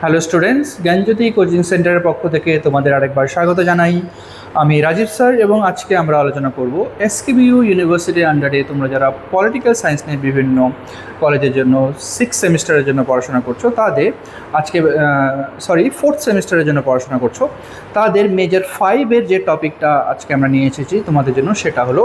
Hello students, জ্ঞানজ্যোতি coaching সেন্টারের পক্ষ থেকে তোমাদের আরেকবার স্বাগত জানাই। আমি রাজীব স্যার এবং আজকে আমরা আলোচনা করব এসকেবিইউ ইউনিভার্সিটির আন্ডারে তোমরা যারা পলিটিক্যাল সায়েন্স নিয়ে বিভিন্ন কলেজের জন্য 6 সেমিস্টারের জন্য পড়াশোনা করছো তাদের আজকে 4th সেমিস্টারের জন্য পড়াশোনা করছো তাদের মেজর 5-এর যে টপিকটা আজকে আমরা নিয়ে এসেছি তোমাদের জন্য, সেটা হলো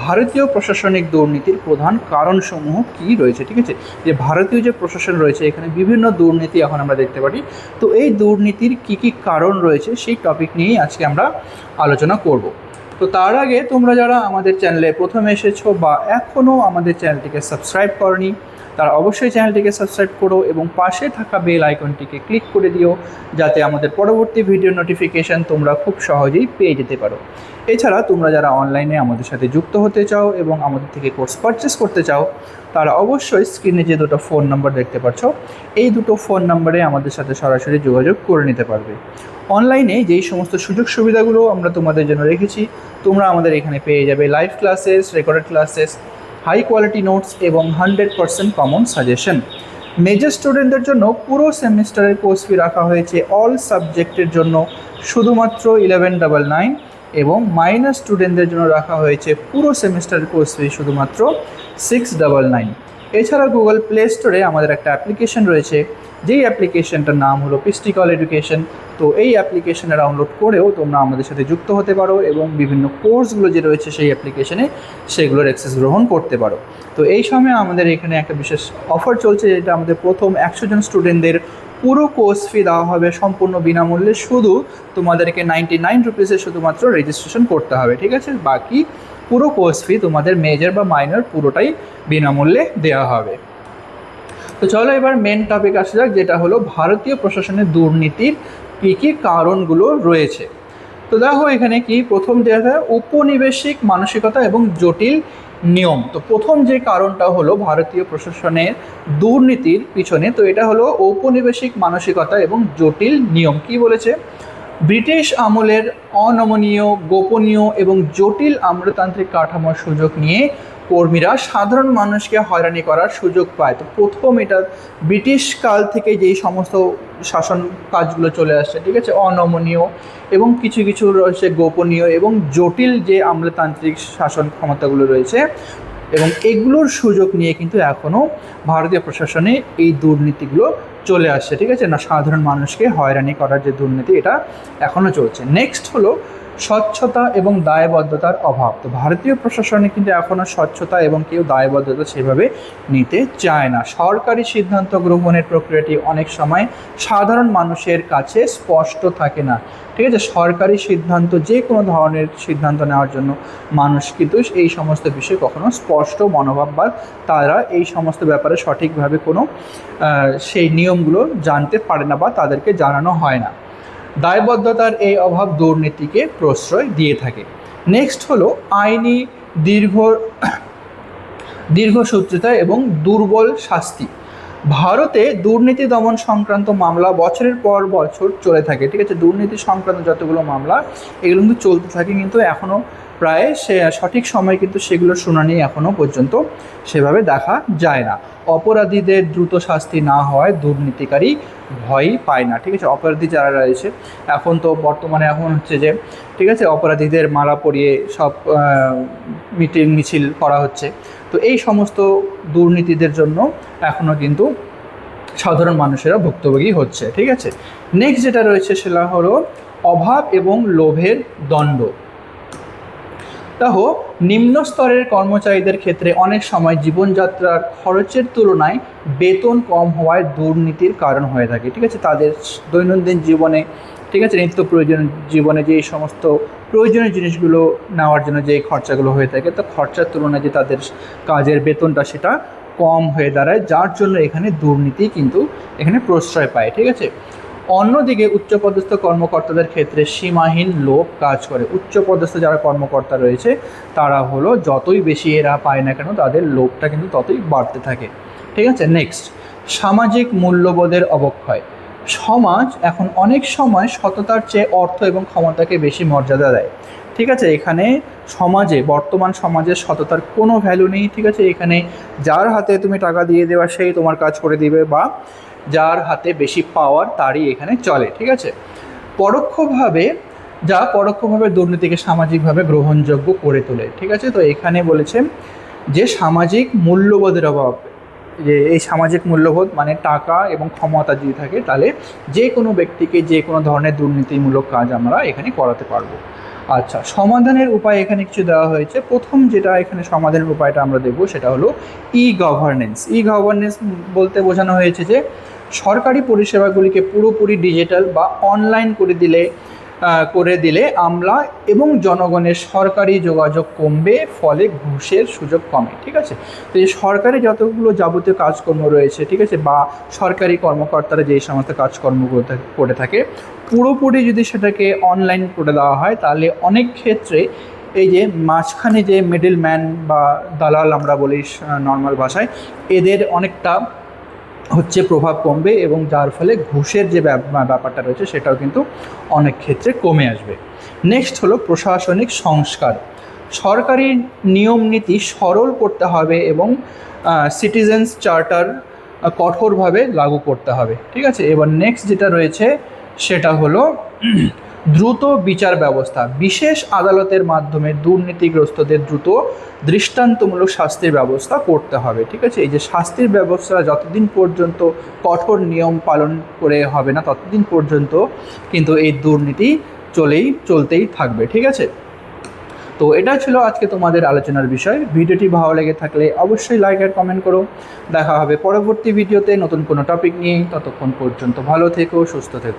ভারতীয় প্রশাসনিক দুর্নীতির প্রধান কারণসমূহ কী রয়েছে। ঠিক আছে, যে ভারতীয় যে প্রশাসন রয়েছে এখানে বিভিন্ন দুর্নীতি এখন আমরা দেখতে পারি, তো এই দুর্নীতির কী কী কারণ রয়েছে সেই টপিক নিয়েই আজকে আমরা আলোচনা করব। তো তার আগে তোমরা যারা আমাদের চ্যানেলে প্রথমে এসেছো বা এখনও আমাদের চ্যানেলটিকে সাবস্ক্রাইব করনি, তারা অবশ্যই চ্যানেলটিকে সাবস্ক্রাইব করো এবং পাশে থাকা বেল আইকনটিকে ক্লিক করে দিও, যাতে আমাদের পরবর্তী ভিডিও নোটিফিকেশান তোমরা খুব সহজেই পেয়ে যেতে পারো। এছাড়া তোমরা যারা অনলাইনে আমাদের সাথে যুক্ত হতে চাও এবং আমাদের থেকে কোর্স পারচেস করতে চাও, তারা অবশ্যই স্ক্রিনে যে দুটো ফোন নাম্বার দেখতে পাচ্ছ, এই দুটো ফোন নাম্বারে আমাদের সাথে সরাসরি যোগাযোগ করে নিতে পারবে। অনলাইনে যেই সমস্ত সুযোগ সুবিধাগুলো আমরা তোমাদের জন্য রেখেছি, তোমরা আমাদের এখানে পেয়ে যাবে live classes, recorded classes, high quality notes এবং 100% কমন সাজেশন। মেজর স্টুডেন্টদের জন্য পুরো সেমিস্টারের কোর্স ফি রাখা হয়েছে অল সাবজেক্টের জন্য শুধুমাত্র 1199 এবং মাইনর স্টুডেন্টদের জন্য রাখা হয়েছে পুরো সেমিস্টারের কোর্স ফি শুধুমাত্র 699। এছাড়া গুগল প্লে স্টোরে আমাদের একটা অ্যাপ্লিকেশন রয়েছে, যেই অ্যাপ্লিকেশনটার নাম হলো পিস্টিকল এডুকেশন। তো এই অ্যাপ্লিকেশনে ডাউনলোড করেও তোমরা আমাদের সাথে যুক্ত হতে পারো এবং বিভিন্ন কোর্সগুলো যে রয়েছে সেই অ্যাপ্লিকেশনে সেগুলোর অ্যাক্সেস গ্রহণ করতে পারো। তো এই সময় আমাদের এখানে একটা বিশেষ অফার চলছে, যেটা আমাদের প্রথম 100 জন স্টুডেন্টদের পুরো কোর্স ফি দেওয়া হবে সম্পূর্ণ বিনামূল্যে। শুধু তোমাদেরকে 99 রুপিসে শুধুমাত্র রেজিস্ট্রেশন করতে হবে। ঠিক আছে, বাকি পুরো কোর্স ফি তোমাদের মেজর বা মাইনর পুরোটাই বিনামূল্যে দেওয়া হবে। তো চলো এবার মেন টপিক আসা যাক, যেটা হলো ভারতীয় প্রশাসনের দুর্নীতির কী কী কারণগুলো রয়েছে। তো দেখো এখানে কি প্রথম দেওয়া হয় উপনিবেশিক মানসিকতা এবং জটিল নিয়ম। তো প্রথম যে কারণটা হলো ভারতীয় প্রশাসনের দুর্নীতির পিছনে, তো এটা হলো ঔপনিবেশিক মানসিকতা এবং জটিল নিয়ম। কি বলেছে? ব্রিটিশ আমলের অনমনীয়, গোপনীয় এবং জটিল আমলাতান্ত্রিক কাঠামোর সুযোগ নিয়ে কর্মীরা সাধারণ মানুষকে হয়রানি করার সুযোগ পায়। তো প্রথম এটা ব্রিটিশ কাল থেকে যেই সমস্ত শাসন কাজগুলো চলে আসছে, ঠিক আছে, অনমনীয় এবং কিছু কিছু রয়েছে গোপনীয় এবং জটিল যে আমলাতান্ত্রিক শাসন ক্ষমতাগুলো রয়েছে, এবং এগুলোর সুযোগ নিয়ে কিন্তু এখনও ভারতীয় প্রশাসনে এই দুর্নীতিগুলো চলে আসছে। ঠিক আছে, না, সাধারণ মানুষকে হয়রানি করার যে দুর্নীতি এটা এখনও চলছে। নেক্সট হলো স্বচ্ছতা এবং দায়বদ্ধতার অভাব। তো ভারতীয় প্রশাসনে কিন্তু এখনও স্বচ্ছতা এবং কেউ দায়বদ্ধতা সেভাবে নিতে চায় না। সরকারি সিদ্ধান্ত গ্রহণের প্রক্রিয়াটি অনেক সময় সাধারণ মানুষের কাছে স্পষ্ট থাকে না। ঠিক আছে, সরকারি সিদ্ধান্ত, যে কোনো ধরনের সিদ্ধান্ত নেওয়ার জন্য মানুষ কিন্তু এই সমস্ত বিষয়ে কখনো স্পষ্ট মনোভাব বা তারা এই সমস্ত ব্যাপারে সঠিকভাবে কোনো সেই নিয়মগুলো জানতে পারে না বা তাদেরকে জানানো হয় না। দায়বদ্ধতার এই অভাব দুর্নীতিকে প্রশ্রয় দিয়ে থাকে। নেক্সট হলো আইনি দীর্ঘসূত্রিতা এবং দুর্বল শাস্তি। ভারতে দুর্নীতি দমন সংক্রান্ত মামলা বছরের পর বছর চলে থাকে। ঠিক আছে, দুর্নীতি সংক্রান্ত যতগুলো মামলা এগুলো কিন্তু চলতে থাকে, কিন্তু এখনও প্রায় সঠিক সময় কিন্তু সেগুলোর শুনানি এখনও পর্যন্ত সেভাবে দেখা যায় না। অপরাধীদের দ্রুত শাস্তি না হওয়ায় দুর্নীতিকারী ভয়ই পায় না। ঠিক আছে, অপরাধী যারা রয়েছে এখন তো বর্তমানে এখন হচ্ছে যে, ঠিক আছে, অপরাধীদের মালা পরিয়ে সব মিটিং মিছিল করা হচ্ছে। তো এই সমস্ত দুর্নীতিদের জন্য এখনও কিন্তু সাধারণ মানুষেরা ভুক্তভোগী হচ্ছে। ঠিক আছে, নেক্সট যেটা রয়েছে সেটা হলো অভাব এবং লোভের দণ্ড। দেখো, নিম্ন স্তরের কর্মচারীদের ক্ষেত্রে অনেক সময় জীবনযাত্রার খরচের তুলনায় বেতন কম হওয়ায় দুর্নীতির কারণ হয়ে থাকে। ঠিক আছে, তাদের দৈনন্দিন জীবনে, ঠিক আছে, নিত্য প্রয়োজনীয় জীবনে যে সমস্ত প্রয়োজনীয় জিনিসগুলো নেওয়ার জন্য যে খরচাগুলো হয়ে থাকে, তো খরচার তুলনায় যে তাদের কাজের বেতনটা সেটা কম হয়ে দাঁড়ায়, যার জন্য এখানে দুর্নীতি কিন্তু এখানে প্রশ্রয় পায়। ঠিক আছে, অন্যদিকে উচ্চপদস্থ কর্মকর্তাদের ক্ষেত্রে সীমাহীন লোভ কাজ করে। উচ্চপদস্থ যারা কর্মকর্তা রয়েছে তারা হলো যতই বেশি এরা পায় না কেন, তাদের লোভটা কিন্তু ততই বাড়তে থাকে। ঠিক আছে, নেক্সট সামাজিক মূল্যবোধের অবক্ষয়। সমাজ এখন অনেক সময় সততার চেয়ে অর্থ এবং ক্ষমতাকে বেশি মর্যাদা দেয়। ঠিক আছে, এখানে সমাজে, বর্তমান সমাজে সততার কোনো ভ্যালু নেই। ঠিক আছে, এখানে যার হাতে তুমি টাকা দিয়ে দেওয়া সেই তোমার কাজ করে দিবে, বা যার হাতে বেশি পাওয়ার তারই এখানে চলে, ঠিক আছে। পরোক্ষভাবে দুর্নীতিকে সামাজিকভাবে গ্রহণযোগ্য করে তোলে, ঠিক আছে। তো এখানে বলেছেন যে সামাজিক মূল্যবোধের অভাব, যে এই সামাজিক মূল্যবোধ মানে টাকা এবং ক্ষমতা যদি থাকে তাহলে যে কোনো ব্যক্তিকে যে কোনো ধরনের দুর্নীতিমূলক কাজ আমরা এখানে করাতে পারবো। আচ্ছা, সমাধানের উপায় এখানে কিছু দেওয়া হয়েছে। প্রথম যেটা এখানে সমাধানের উপায়টা আমরা দেখব সেটা হলো ই গভর্নেন্স। ই গভর্নেন্স বলতে বোঝানো হয়েছে যে সরকারি পরিষেবাগুলিকে পুরোপুরি ডিজিটাল বা অনলাইন করে দিলে আমলা এবং জনগণের সরকারি যোগাযোগ কমবে, ফলে ঘুষের সুযোগ কমে, ঠিক আছে। তো এই সরকারি যতগুলো যাবতীয় কাজকর্ম রয়েছে, ঠিক আছে, বা সরকারি কর্মকর্তারা যেই সমস্ত কাজকর্ম করে থাকে পুরোপুরি যদি সেটাকে অনলাইন করে দেওয়া হয় তাহলে অনেক ক্ষেত্রে এই যে মাঝখানে যে মিডল ম্যান বা দালাল আমরা বলি নর্মাল ভাষায়, এদের অনেকটা প্রভাব কমবে এবং যার ফলে ঘুষের যে ব্যাপারটা রয়েছে সেটাও কিন্তু অনেক ক্ষেত্রে কমে আসবে। নেক্সট হলো প্রশাসনিক সংস্কার। সরকারি নিয়ম নীতি সরল করতে হবে এবং সিটিজেন্স চার্টার কঠোরভাবে লাগু করতে হবে, ঠিক আছে। এবার নেক্সট যেটা রয়েছে সেটা হলো দ্রুত বিচার ব্যবস্থা। বিশেষ আদালতের মাধ্যমে দুর্নীতিগ্রস্তদের দ্রুত দৃষ্টান্তমূলক শাস্তির ব্যবস্থা করতে হবে, ঠিক আছে। এই যে শাস্তির ব্যবস্থা যতদিন পর্যন্ত কঠোর নিয়ম পালন করে হবে না ততদিন পর্যন্ত কিন্তু এই দুর্নীতি চলতেই থাকবে, ঠিক আছে। তো এটা ছিল আজকে তোমাদের আলোচনার বিষয়। ভিডিওটি ভালো লেগে থাকলে অবশ্যই লাইক আর কমেন্ট করো। দেখা হবে পরবর্তী ভিডিওতে নতুন কোনো টপিক নিয়ে। ততক্ষণ পর্যন্ত ভালো থেকো, সুস্থ থেকো।